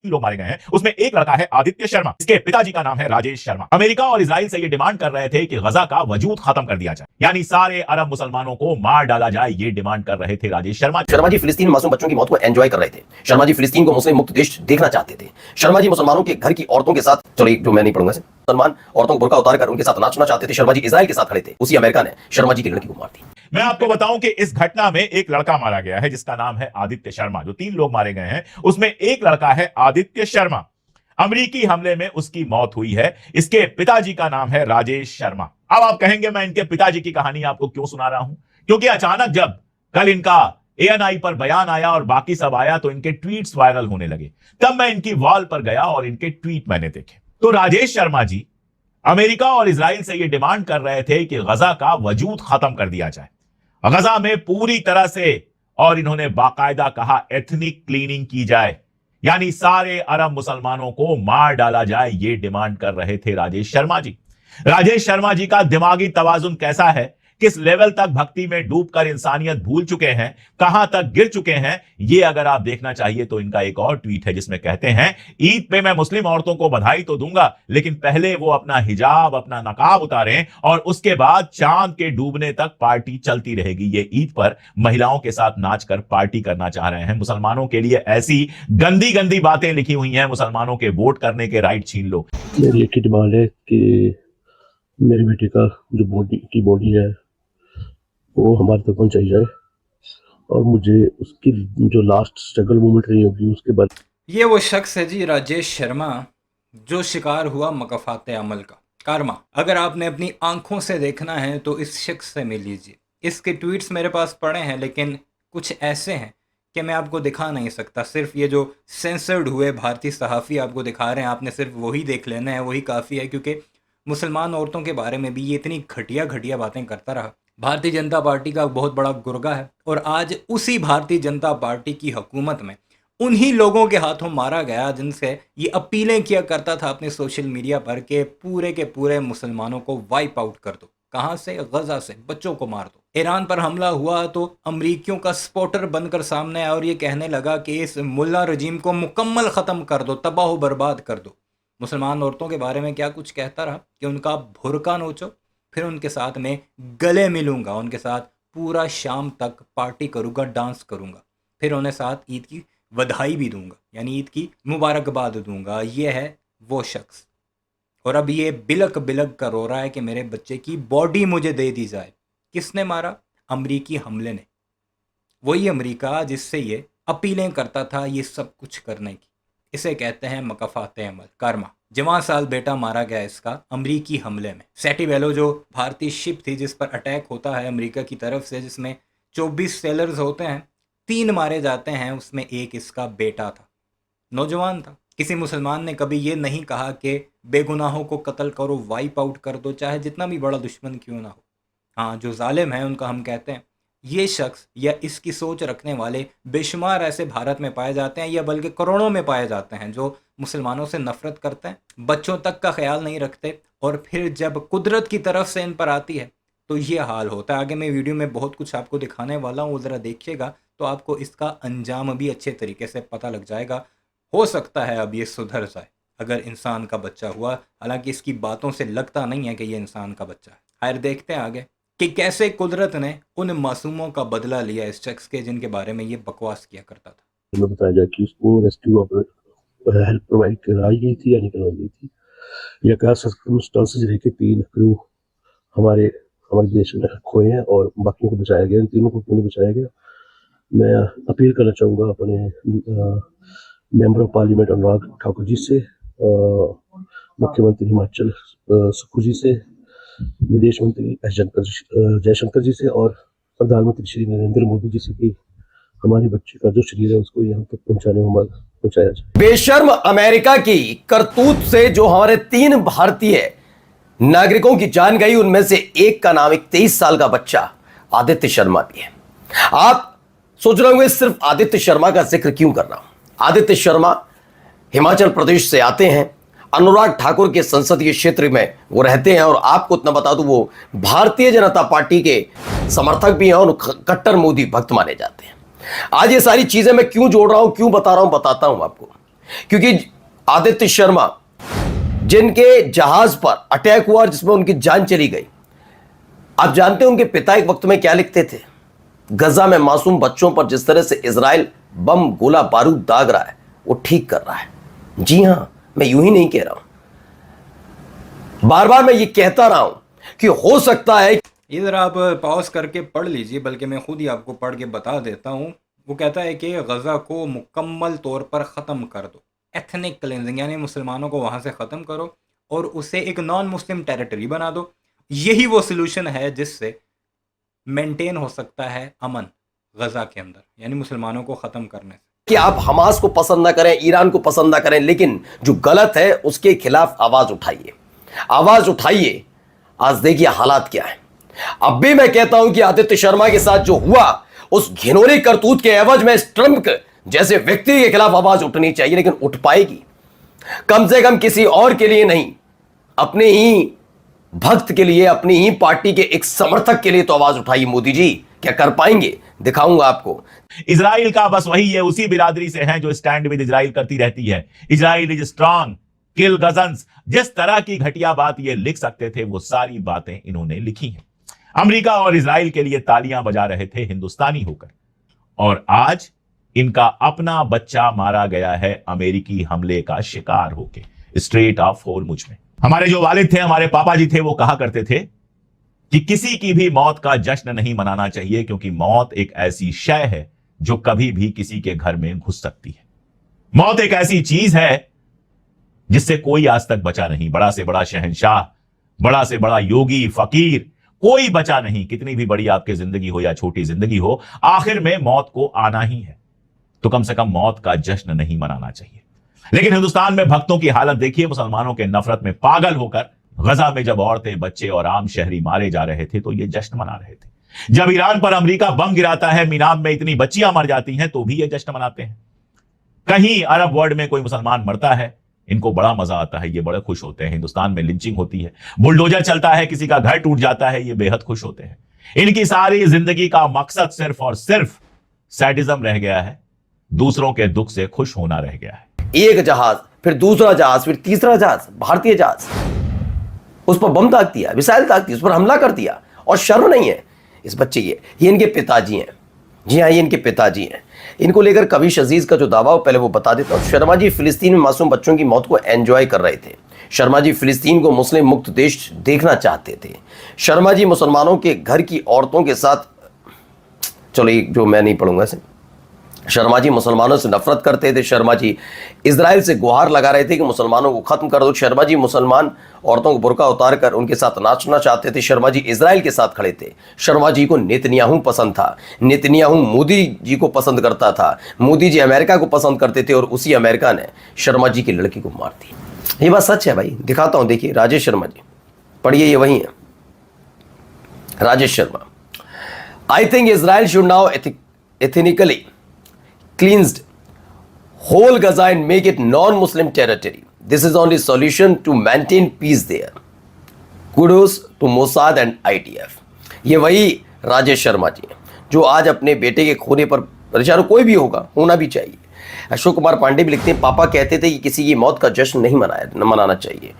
लोग मारे गए हैं, उसमें एक लड़का है आदित्य शर्मा, इसके पिताजी का नाम है राजेश शर्मा। अमेरिका और इजराइल से ये डिमांड कर रहे थे कि गजा का वजूद खत्म कर दिया जाए, यानी सारे अरब मुसलमानों को मार डाला जाए, ये डिमांड कर रहे थे राजेश शर्मा। शर्मा जी फिलिस्तीन मासूम बच्चों की मौत को एंजॉय कर रहे थे। शर्मा जी फिलिस्तीन को मुस्लिम मुक्त देश देखना चाहते थे। शर्मा जी मुसलमानों के घर की औरतों के साथ, चलो जो मैं नहीं पढ़ूंगा, मुसलमान औरतों को बुर्का उतार कर उनके साथ नाचना चाहते थे। शर्मा जी इजराइल के साथ खड़े थे, उसी अमेरिका ने शर्मा जी की लड़की को मार दी। मैं आपको बताऊं कि इस घटना में एक लड़का मारा गया है जिसका नाम है आदित्य शर्मा। जो 3 लोग मारे गए हैं उसमें एक लड़का है आदित्य शर्मा, अमेरिकी हमले में उसकी मौत हुई है। इसके पिताजी का नाम है राजेश शर्मा। अब आप कहेंगे मैं इनके पिताजी की कहानी आपको क्यों सुना रहा हूं, क्योंकि अचानक जब कल इनका ANI पर बयान आया और बाकी सब आया तो इनके ट्वीट्स वायरल होने लगे। तब मैं इनकी वॉल पर गया और इनके ट्वीट मैंने देखे तो राजेश शर्मा जी अमेरिका और इजराइल से यह डिमांड कर रहे थे कि गजा का वजूद खत्म कर दिया जाए, गजा में पूरी तरह से, और इन्होंने बाकायदा कहा एथनिक क्लीनिंग की जाए, यानी सारे अरब मुसलमानों को मार डाला जाए, ये डिमांड कर रहे थे राजेश शर्मा जी। राजेश शर्मा जी का दिमागी तवाजुन कैसा है, किस लेवल तक भक्ति में डूबकर इंसानियत भूल चुके हैं, कहां तक गिर चुके हैं, ये अगर आप देखना चाहिए तो इनका एक और ट्वीट है जिसमें कहते हैं ईद पे मैं मुस्लिम औरतों को बधाई तो दूंगा, लेकिन पहले वो अपना हिजाब, अपना नकाब उतारें और उसके बाद चांद के डूबने तक पार्टी चलती रहेगी। ये ईद पर महिलाओं के साथ नाचकर पार्टी करना चाह रहे हैं। मुसलमानों के लिए ऐसी गंदी गंदी बातें लिखी हुई हैं, मुसलमानों के वोट करने के राइट छीन लो। मेरी एक ही डिमांड है कि मेरे बेटे का जो बॉडी है वो हमारे तक पहुंचाई जाए और मुझे उसकी जो लास्ट स्ट्रगल मोमेंट रही होगी उसके बाद। ये वो शख्स है जी राजेश शर्मा जो शिकार हुआ मकफात अमल का, कारमा। अगर आपने अपनी आंखों से देखना है तो इस शख्स से मिल लीजिए। इसके ट्वीट्स मेरे पास पड़े हैं लेकिन कुछ ऐसे हैं कि मैं आपको दिखा नहीं सकता। सिर्फ ये जो सेंसर्ड हुए भारतीय सहाफ़ी आपको दिखा रहे हैं, आपने सिर्फ वही देख लेना है, वही काफ़ी है, क्योंकि मुसलमान औरतों के बारे में भी ये इतनी घटिया घटिया बातें करता रहा। भारतीय जनता पार्टी का बहुत बड़ा गुर्गा है और आज उसी भारतीय जनता पार्टी की हुकूमत में उन्हीं लोगों के हाथों मारा गया जिनसे ये अपीलें किया करता था अपने सोशल मीडिया पर कि पूरे के पूरे मुसलमानों को वाइप आउट कर दो। कहाँ से? गजा से। बच्चों को मार दो। ईरान पर हमला हुआ तो अमरीकियों का स्पॉटर बनकर सामने आया और ये कहने लगा कि इस मुल्ला रजीम को मुकम्मल ख़त्म कर दो, तबाह बर्बाद कर दो। मुसलमान औरतों के बारे में क्या कुछ कहता रहा कि उनका भुरका नोचो, फिर उनके साथ में गले मिलूंगा, उनके साथ पूरा शाम तक पार्टी करूंगा, डांस करूंगा, फिर उन्हें साथ ईद की बधाई भी दूंगा, यानी ईद की मुबारकबाद दूंगा। ये है वो शख्स। और अब ये बिलक बिलक कर रो रहा है कि मेरे बच्चे की बॉडी मुझे दे दी जाए। किसने मारा? अमरीकी हमले ने। वही अमरीका जिससे ये अपीलें करता था ये सब कुछ करने की। इसे कहते हैं मकफात अमल, कारमा। जवां साल बेटा मारा गया इसका अमरीकी हमले में। सेटिवेलो जो भारतीय शिप थी जिस पर अटैक होता है अमेरिका की तरफ से, जिसमें 24 सेलर्स होते हैं, 3 मारे जाते हैं, उसमें एक इसका बेटा था, नौजवान था। किसी मुसलमान ने कभी ये नहीं कहा कि बेगुनाहों को कत्ल करो, वाइप आउट कर दो, चाहे जितना भी बड़ा दुश्मन क्यों ना हो। हाँ, जो जालिम है उनका हम कहते हैं। ये शख्स या इसकी सोच रखने वाले बेशुमार ऐसे भारत में पाए जाते हैं, या बल्कि करोड़ों में पाए जाते हैं, जो मुसलमानों से नफरत करते हैं, बच्चों तक का ख्याल नहीं रखते, और फिर जब कुदरत की तरफ से इन पर आती है तो ये हाल होता है। आगे मैं वीडियो में बहुत कुछ आपको दिखाने वाला हूँ, ज़रा देखिएगा तो आपको इसका अंजाम भी अच्छे तरीके से पता लग जाएगा। हो सकता है अब ये सुधर जाए अगर इंसान का बच्चा हुआ, हालांकि इसकी बातों से लगता नहीं है कि ये इंसान का बच्चा है। खैर, देखते हैं आगे कि कैसे कुदरत ने उन मासूमों का बदला लिया इस शख्स के जिनके बारे में ये बकवास किया करता था। हमें बताया जाए कि उसको रेस्क्यू हेल्प प्रोवाइड कराई गई थी या नहीं करवाई गई थी, या क्या सर्कमस्टांसेस रहे कि 3 क्रू हमारे देश में खोए हैं और बाकियों को बचाया गया, इन तीनों को क्यों नहीं बचाया गया। मैं अपील करना चाहूँगा अपने member of parliament Anurag Thakur ji से, मुख्यमंत्री हिमाचल सुक्खू जी से, विदेश मंत्री जयशंकर जी से और प्रधानमंत्री श्री नरेंद्र मोदी जी से कि हमारे बच्चे का जो शरीर है उसको यहाँ तक पहुँचाया जाए। बेशर्म अमेरिका की करतूत से जो हमारे 3 भारतीय नागरिकों की जान गई, उनमें से एक का नाम एक 23 साल का बच्चा आदित्य शर्मा भी है। आप सोच रहे होंगे सिर्फ आदित्य शर्मा का जिक्र क्यों कर रहा हूं। आदित्य शर्मा हिमाचल प्रदेश से आते हैं, अनुराग ठाकुर के संसदीय क्षेत्र में वो रहते हैं, और आपको इतना बता दूं वो भारतीय जनता पार्टी के समर्थक भी हैं और कट्टर मोदी भक्त माने जाते हैं। आज ये सारी चीजें मैं क्यों जोड़ रहा हूं, क्यों बता रहा हूं, बताता हूं आपको। क्योंकि आदित्य शर्मा जिनके जहाज पर अटैक हुआ जिसमें उनकी जान चली गई, आप जानते हैं उनके पिता एक वक्त में क्या लिखते थे? गजा में मासूम बच्चों पर जिस तरह से इजराइल बम गोला बारूद दाग रहा है वो ठीक कर रहा है। जी हां, मैं यूं ही नहीं कह रहा हूं, बार बार मैं ये कहता रहा हूं कि हो सकता है। इधर आप पॉज करके पढ़ लीजिए, बल्कि मैं खुद ही आपको पढ़ के बता देता हूँ। वो कहता है कि गज़ा को मुकम्मल तौर पर ख़त्म कर दो, एथनिक क्लेंजिंग, यानी मुसलमानों को वहाँ से ख़त्म करो और उसे एक नॉन मुस्लिम टेरिटरी बना दो। यही वो सलूशन है जिससे मेंटेन हो सकता है अमन गज़ा के अंदर, यानी मुसलमानों को ख़त्म करने से। कि आप हमास को पसंद ना करें, ईरान को पसंद ना करें, लेकिन जो गलत है उसके खिलाफ आवाज उठाइए, आवाज उठाइए। आज देखिए हालात क्या है। अब भी मैं कहता हूं कि आदित्य शर्मा के साथ जो हुआ उस घिनौनी करतूत के एवज में ट्रंप जैसे व्यक्ति के खिलाफ आवाज उठनी चाहिए, लेकिन उठ पाएगी कम से कम किसी और के लिए नहीं, अपने ही भक्त के लिए, अपनी ही पार्टी के एक समर्थक के लिए तो आवाज उठाइए। मोदी जी क्या कर पाएंगे, दिखाऊंगा आपको। इजराइल का बस वही है, उसी बिरादरी से है जो स्टैंड विद इजराइल करती रहती है। इजराइल इज स्ट्रांग, किल गजन्स। जिस तरह की घटिया बात ये लिख सकते थे वो सारी बातें इन्होंने लिखी हैं। अमेरिका और इजराइल के लिए तालियां बजा रहे थे हिंदुस्तानी होकर, और आज इनका अपना बच्चा मारा गया है अमेरिकी हमले का शिकार होकर स्ट्रेट ऑफ होर्मुज में। हमारे जो वालिद थे, हमारे पापा जी थे, वो कहा करते थे कि किसी की भी मौत का जश्न नहीं मनाना चाहिए, क्योंकि मौत एक ऐसी शय है जो कभी भी किसी के घर में घुस सकती है। मौत एक ऐसी चीज है जिससे कोई आज तक बचा नहीं। बड़ा से बड़ा शहंशाह, बड़ा से बड़ा योगी, फकीर, कोई बचा नहीं। कितनी भी बड़ी आपकी जिंदगी हो या छोटी जिंदगी हो, आखिर में मौत को आना ही है। तो कम से कम मौत का जश्न नहीं मनाना चाहिए। लेकिन हिंदुस्तान में भक्तों की हालत देखिए। मुसलमानों के नफरत में पागल होकर गजा में जब औरतें, बच्चे और आम शहरी मारे जा रहे थे तो ये जश्न मना रहे थे। जब ईरान पर अमेरिका बम गिराता है, मीनाब में इतनी बच्चियां मर जाती हैं, तो भी ये जश्न मनाते हैं। कहीं अरब वर्ल्ड में कोई मुसलमान मरता है, इनको बड़ा मजा आता है, ये बड़े खुश होते हैं। हिंदुस्तान में लिंचिंग होती है, बुलडोजर चलता है, किसी का घर टूट जाता है, ये बेहद खुश होते हैं। इनकी सारी जिंदगी का मकसद सिर्फ और सिर्फ सैडिज्म रह गया है, दूसरों के दुख से खुश होना रह गया है। एक जहाज, फिर दूसरा जहाज, फिर तीसरा जहाज, भारतीय जहाज, उस पर बम दाग दिया, मिसाइल दाग दी, उस पर हमला कर दिया, और शर्म नहीं है इस बच्चे ये इनके पिताजी हैं। जी हाँ, ये इनके पिताजी हैं। इनको लेकर कविश अजीज का जो दावा हो, पहले वो बता देता हूं। शर्मा जी फिलिस्तीन में मासूम बच्चों की मौत को एंजॉय कर रहे थे। शर्मा जी फिलिस्तीन को मुस्लिम मुक्त देश देखना चाहते थे। शर्मा जी मुसलमानों के घर की औरतों के साथ, चलो ये जो मैं नहीं पढ़ूंगा इसे। शर्मा जी मुसलमानों से नफरत करते थे। शर्मा जी इजराइल से गुहार लगा रहे थे कि मुसलमानों को खत्म कर दो। शर्मा जी मुसलमान औरतों को बुर्का उतार कर उनके साथ नाचना चाहते थे। शर्मा जी इजराइल के साथ खड़े थे। शर्मा जी को नेतन्याहू पसंद था। नेतन्याहू मोदी जी को पसंद करता था। मोदी जी अमेरिका को पसंद करते थे, और उसी अमेरिका ने शर्मा जी की लड़की को मार दी। ये बात सच है भाई, दिखाता हूं। देखिए राजेश शर्मा जी, पढ़िए, ये वही है Rajesh Sharma. I think Israel should now ethnically cleansed whole Gaza and make it non-Muslim territory. This is only solution to maintain peace there. Kudos to Mossad and IDF. ये वही राजेश शर्मा जी हैं जो आज अपने बेटे के खोने पर परेशान। कोई भी होगा, होना भी चाहिए। अशोक कुमार पांडे भी लिखते हैं, पापा कहते थे कि किसी की मौत का जश्न नहीं मनाना चाहिए।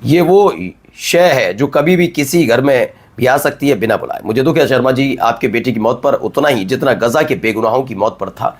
ये वो शय है जो कभी भी किसी घर में भी आ सकती है बिना बुलाए। मुझे दुख है शर्मा जी आपके बेटे की मौत पर, उतना ही जितना गजा के बेगुनाहों की मौत पर था।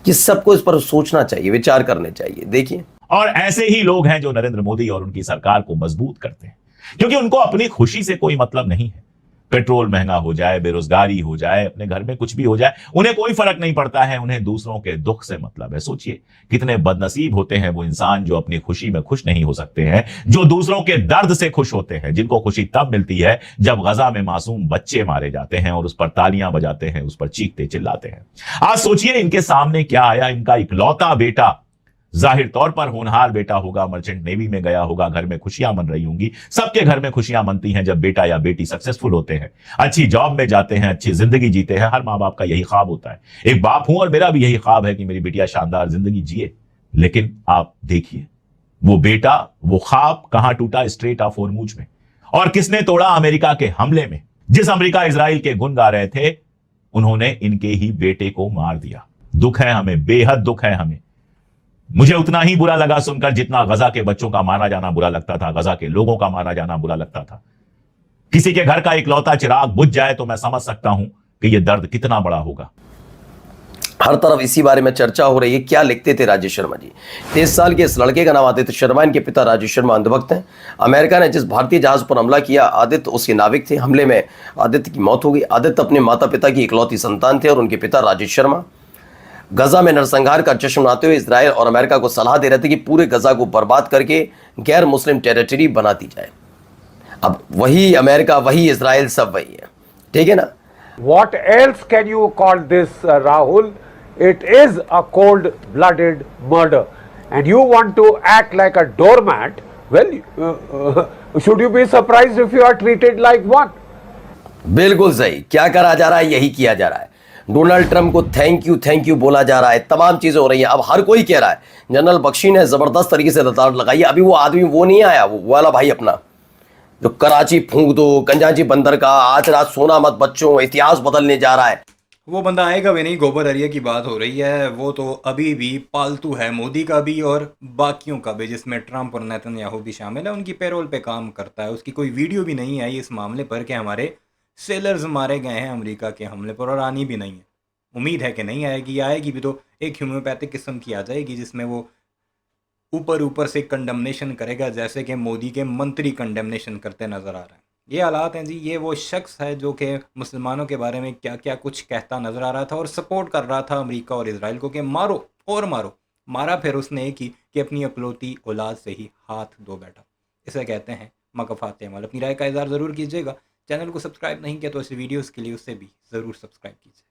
कि सबको इस पर सोचना चाहिए, विचार करने चाहिए। देखिए, और ऐसे ही लोग हैं जो नरेंद्र मोदी और उनकी सरकार को मजबूत करते हैं, क्योंकि उनको अपनी खुशी से कोई मतलब नहीं है। पेट्रोल महंगा हो जाए, बेरोजगारी हो जाए, अपने घर में कुछ भी हो जाए, उन्हें कोई फर्क नहीं पड़ता है। उन्हें दूसरों के दुख से मतलब है। सोचिए कितने बदनसीब होते हैं वो इंसान जो अपनी खुशी में खुश नहीं हो सकते हैं, जो दूसरों के दर्द से खुश होते हैं, जिनको खुशी तब मिलती है जब गजा में मासूम बच्चे मारे जाते हैं और उस पर तालियां बजाते हैं, उस पर चीखते चिल्लाते हैं। आज सोचिए इनके सामने क्या आया। इनका इकलौता बेटा, जाहिर तौर पर होनहार बेटा होगा, मर्चेंट नेवी में गया होगा, घर में खुशियां मन रही होंगी। सबके घर में खुशियां मनती हैं जब बेटा या बेटी सक्सेसफुल होते हैं, अच्छी जॉब में जाते हैं, अच्छी जिंदगी जीते हैं। हर माँ बाप का यही ख्वाब होता है। एक बाप हूं और मेरा भी यही ख्वाब है कि मेरी बिटिया शानदार जिंदगी जिए। लेकिन आप देखिए वो बेटा, वो ख्वाब कहां टूटा? स्ट्रेट ऑफ होर्मुज में। और किसने तोड़ा? अमेरिका के हमले में। जिस अमेरिका इजराइल के गुण गा रहे थे, उन्होंने इनके ही बेटे को मार दिया। दुख है हमें, बेहद दुख है हमें। मुझे उतना ही बुरा लगा सुनकर जितना गजा के बच्चों का मारा जाना बुरा लगता था, गजा के लोगों का मारा जाना बुरा लगता था। किसी के घर का इकलौता चिराग बुझ जाए तो मैं समझ सकता हूं कि यह दर्द कितना बड़ा होगा। हर तरफ इसी बारे में चर्चा हो रही है। क्या लिखते थे राजेश शर्मा जी? 23 साल के इस लड़के का नाम आदित्य शर्मा, इनके पिता राजेश शर्मा अंधभक्त हैं। अमेरिका ने जिस भारतीय जहाज पर हमला किया, आदित्य उसके नाविक थे। हमले में आदित्य की मौत हो गई। आदित्य अपने माता पिता की इकलौती संतान थे और उनके पिता राजेश शर्मा गजा में नरसंहार का जश्न मनाते हुए इजराइल और अमेरिका को सलाह दे रहे थे कि पूरे गजा को बर्बाद करके गैर मुस्लिम टेरिटरी बना दी जाए। अब वही अमेरिका, वही इजराइल, सब वही है, ठीक है ना? What else can you call this, Rahul? It is a cold-blooded murder, and you want to act like a doormat. Well, should you be surprised if you are treated like one? बिल्कुल सही। क्या करा जा रहा है? यही किया जा रहा है। डोनाल्ड ट्रंप को थैंक यू बोला जा रहा है, तमाम चीजें हो रही हैं। अब हर कोई कह रहा है जनरल बख्शी ने जबरदस्त तरीके से लताड़ लगाई। अभी वो आदमी वो नहीं आया, वो वाला भाई अपना जो कराची फूंक दो, गंजाजी बंदर का आज रात सोना मत बच्चों, इतिहास बदलने जा रहा है। वो बंदा आएगा भी नहीं। गोबर अरिया की बात हो रही है, वो तो अभी भी पालतू है, मोदी का भी और बाकियों का भी, जिसमें ट्रंप और नेतन्याहू भी शामिल है। उनकी पेरोल पे काम करता है। उसकी कोई वीडियो भी नहीं आई इस मामले पर कि हमारे सेलर्स मारे गए हैं अमेरिका के हमले पर, और आनी भी नहीं है। उम्मीद है कि नहीं आएगी। आएगी भी तो एक होम्योपैथिक किस्म की आ जाएगी, जिसमें वो ऊपर से कंडमनेशन करेगा, जैसे कि मोदी के मंत्री कंडमनेशन करते नज़र आ रहे हैं। ये हालात हैं जी। ये वो शख्स है जो कि मुसलमानों के बारे में क्या क्या कुछ कहता नज़र आ रहा था और सपोर्ट कर रहा था अमेरिका और इजराइल को कि मारो और मारो। मारा फिर उसने एक ही कि अपनी अकलौती औलाद से ही हाथ धो बैठा। इसे कहते हैं मकफ़ात अमल। अपनी राय का इज़हार ज़रूर कीजिएगा। चैनल को सब्सक्राइब नहीं किया तो इस वीडियोज़ के लिए उससे भी ज़रूर सब्सक्राइब कीजिए।